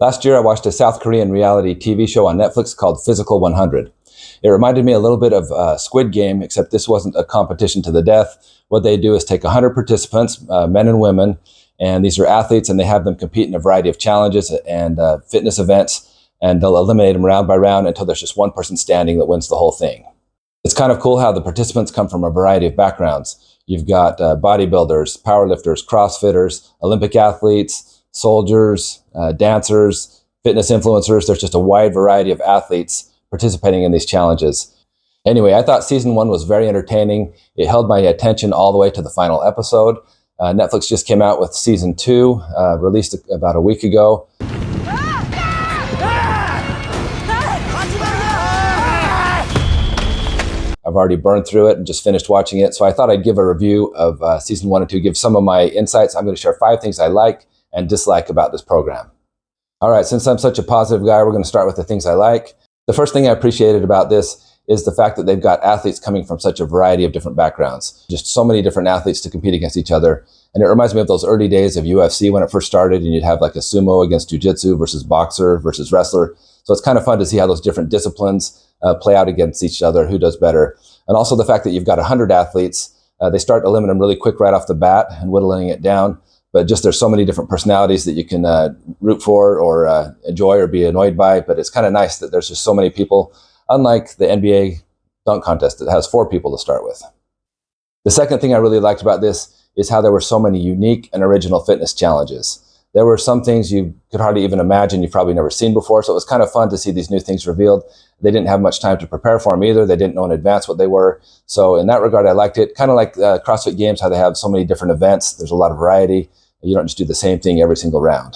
Last year, I watched a South Korean reality TV show on Netflix called Physical 100. It reminded me a little bit of Squid Game, except this wasn't a competition to the death. What they do is take 100 participants, men and women, and these are athletes, and they have them compete in a variety of challenges and fitness events, and they'll eliminate them round by round until there's just one person standing that wins the whole thing. It's kind of cool how the participants come from a variety of backgrounds. You've got bodybuilders, powerlifters, CrossFitters, Olympic athletes, soldiers, dancers, fitness influencers. There's just a wide variety of athletes participating in these challenges. Anyway, I thought season 1 was very entertaining. It held my attention all the way to the final episode. Netflix just came out with season 2, released about a week ago. I've already burned through it and just finished watching it. So I thought I'd give a review of season 1 and 2, give some of my insights. I'm going to share 5 things I like and dislike about this program. All right, since I'm such a positive guy, we're going to start with the things I like. The first thing I appreciated about this is the fact that they've got athletes coming from such a variety of different backgrounds. Just so many different athletes to compete against each other. And it reminds me of those early days of UFC when it first started, and you'd have like a sumo against jiu-jitsu versus boxer versus wrestler. So it's kind of fun to see how those different disciplines play out against each other, who does better. And also the fact that you've got 100 athletes, they start to limit them really quick right off the bat and whittling it down. But just there's so many different personalities that you can root for or enjoy or be annoyed by. But it's kind of nice that there's just so many people, unlike the NBA dunk contest that has 4 people to start with. The second thing I really liked about this is how there were so many unique and original fitness challenges. There were some things you could hardly even imagine you've probably never seen before. So it was kind of fun to see these new things revealed. They didn't have much time to prepare for them either. They didn't know in advance what they were. So in that regard, I liked it. Kind of like CrossFit Games, how they have so many different events. There's a lot of variety. You don't just do the same thing every single round.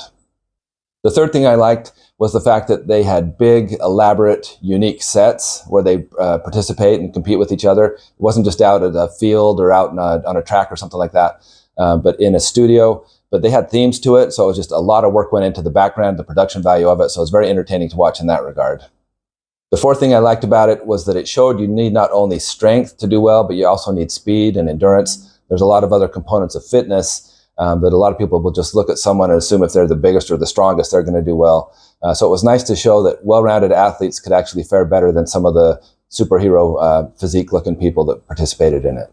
The third thing I liked was the fact that they had big, elaborate, unique sets where they participate and compete with each other. It wasn't just out at a field or out on a track or something like that, but in a studio. But they had themes to it, so it was just a lot of work went into the background, the production value of it, so it was very entertaining to watch in that regard. The fourth thing I liked about it was that it showed you need not only strength to do well, but you also need speed and endurance. There's a lot of other components of fitness that a lot of people will just look at someone and assume if they're the biggest or the strongest, they're going to do well. So it was nice to show that well-rounded athletes could actually fare better than some of the superhero physique-looking people that participated in it.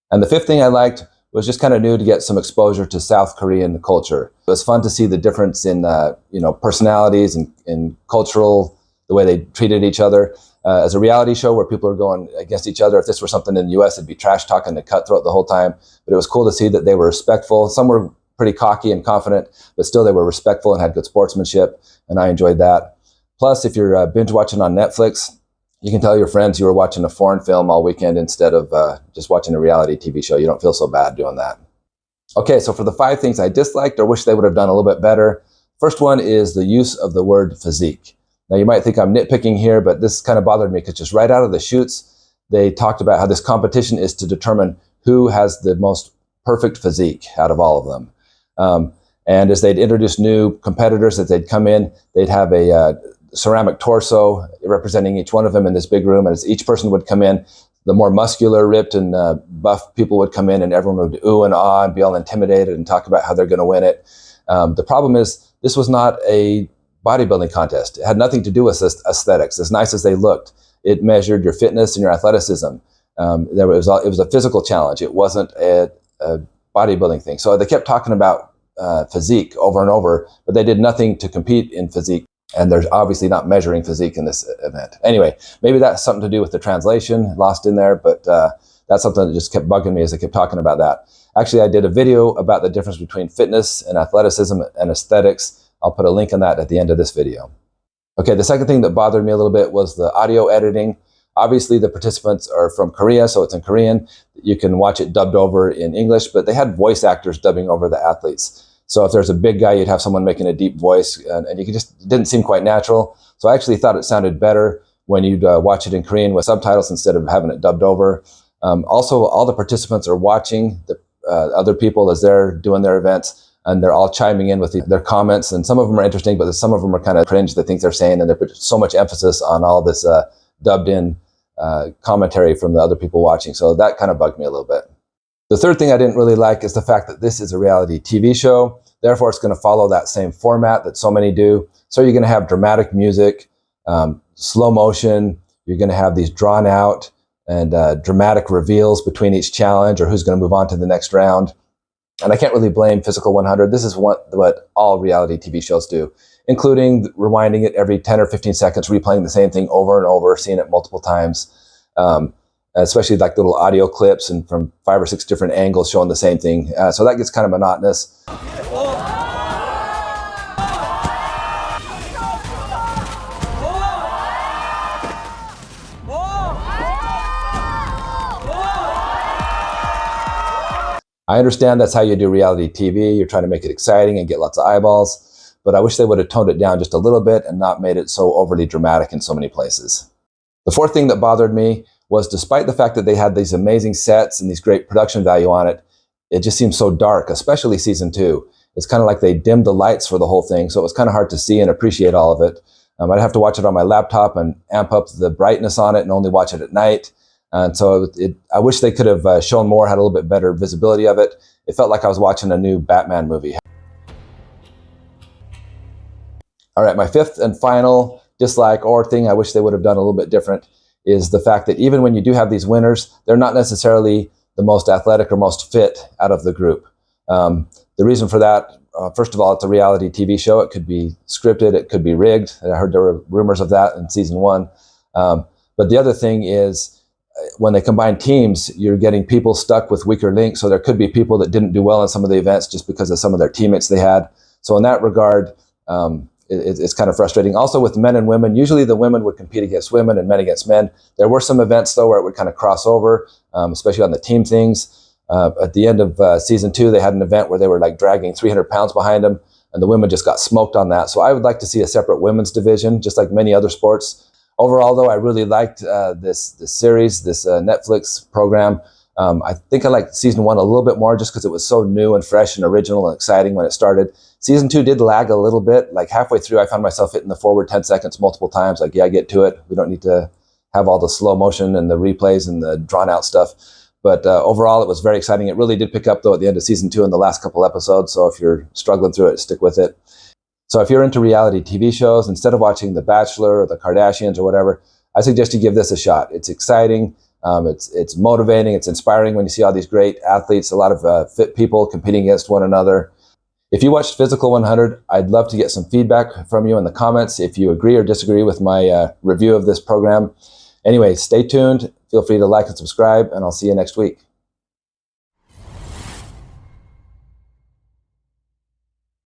And the fifth thing I liked was just kind of new to get some exposure to South Korean culture. It was fun to see the difference in personalities and cultural, the way they treated each other. As a reality show where people are going against each other, if this were something in the US, it'd be trash talking and cutthroat the whole time. But it was cool to see that they were respectful. Some were pretty cocky and confident, but still they were respectful and had good sportsmanship, and I enjoyed that. Plus, if you're binge watching on Netflix, you can tell your friends you were watching a foreign film all weekend instead of just watching a reality TV show. You don't feel so bad doing that. Okay, so for the 5 things I disliked or wish they would have done a little bit better, first one is the use of the word physique. Now, you might think I'm nitpicking here, but this kind of bothered me because just right out of the chutes, they talked about how this competition is to determine who has the most perfect physique out of all of them. And as they'd introduce new competitors, as they'd come in, they'd have a ceramic torso representing each one of them in this big room. And as each person would come in, the more muscular, ripped, and buff people would come in, and everyone would ooh and ah and be all intimidated and talk about how they're going to win it. The problem is, this was not a bodybuilding contest. It had nothing to do with aesthetics. As nice as they looked, it measured your fitness and your athleticism. It was a physical challenge. It wasn't a bodybuilding thing. So they kept talking about physique over and over, but they did nothing to compete in physique. And they're obviously not measuring physique in this event. Anyway, maybe that's something to do with the translation lost in there, but that's something that just kept bugging me as I kept talking about that. Actually, I did a video about the difference between fitness and athleticism and aesthetics. I'll put a link on that at the end of this video. Okay, the second thing that bothered me a little bit was the audio editing. Obviously, the participants are from Korea, so it's in Korean. You can watch it dubbed over in English, but they had voice actors dubbing over the athletes. So if there's a big guy, you'd have someone making a deep voice, and it didn't seem quite natural. So I actually thought it sounded better when you'd watch it in Korean with subtitles instead of having it dubbed over. Also, all the participants are watching the other people as they're doing their events, and they're all chiming in with their comments. And some of them are interesting, but some of them are kind of cringe, the things they're saying, and they put so much emphasis on all this dubbed in commentary from the other people watching. So that kind of bugged me a little bit. The third thing I didn't really like is the fact that this is a reality TV show. Therefore, it's going to follow that same format that so many do. So you're going to have dramatic music, slow motion. You're going to have these drawn out and dramatic reveals between each challenge or who's going to move on to the next round. And I can't really blame Physical 100. This is what all reality TV shows do, including rewinding it every 10 or 15 seconds, replaying the same thing over and over, seeing it multiple times, especially like little audio clips and from 5 or 6 different angles showing the same thing. So that gets kind of monotonous. I understand that's how you do reality TV. You're trying to make it exciting and get lots of eyeballs, but I wish they would have toned it down just a little bit and not made it so overly dramatic in so many places. The fourth thing that bothered me was, despite the fact that they had these amazing sets and these great production value on it, it just seemed so dark, especially season 2. It's kind of like they dimmed the lights for the whole thing, so it was kind of hard to see and appreciate all of it. I'd have to watch it on my laptop and amp up the brightness on it and only watch it at night. And so I wish they could have shown more, had a little bit better visibility of it. It felt like I was watching a new Batman movie. All right, my fifth and final dislike or thing I wish they would have done a little bit different is the fact that even when you do have these winners, they're not necessarily the most athletic or most fit out of the group. The reason for that, first of all, it's a reality TV show. It could be scripted, it could be rigged. I heard there were rumors of that in season 1. But the other thing is, when they combine teams, you're getting people stuck with weaker links. So there could be people that didn't do well in some of the events just because of some of their teammates they had. So in that regard, it's kind of frustrating. Also with men and women, usually the women would compete against women and men against men. There were some events though where it would kind of cross over, especially on the team things. At the end of season 2, they had an event where they were like dragging 300 pounds behind them, and the women just got smoked on that. So I would like to see a separate women's division, just like many other sports. Overall, though, I really liked this series, this Netflix program. I think I liked season 1 a little bit more just because it was so new and fresh and original and exciting when it started. Season 2 did lag a little bit. Like halfway through, I found myself hitting the forward 10 seconds multiple times. Like, yeah, get to it. We don't need to have all the slow motion and the replays and the drawn out stuff. But overall, it was very exciting. It really did pick up, though, at the end of season 2 in the last couple episodes. So if you're struggling through it, stick with it. So if you're into reality TV shows, instead of watching The Bachelor or The Kardashians or whatever, I suggest you give this a shot. It's exciting, it's motivating, it's inspiring when you see all these great athletes, a lot of fit people competing against one another. If you watched Physical 100, I'd love to get some feedback from you in the comments if you agree or disagree with my review of this program. Anyway, stay tuned, feel free to like and subscribe, and I'll see you next week.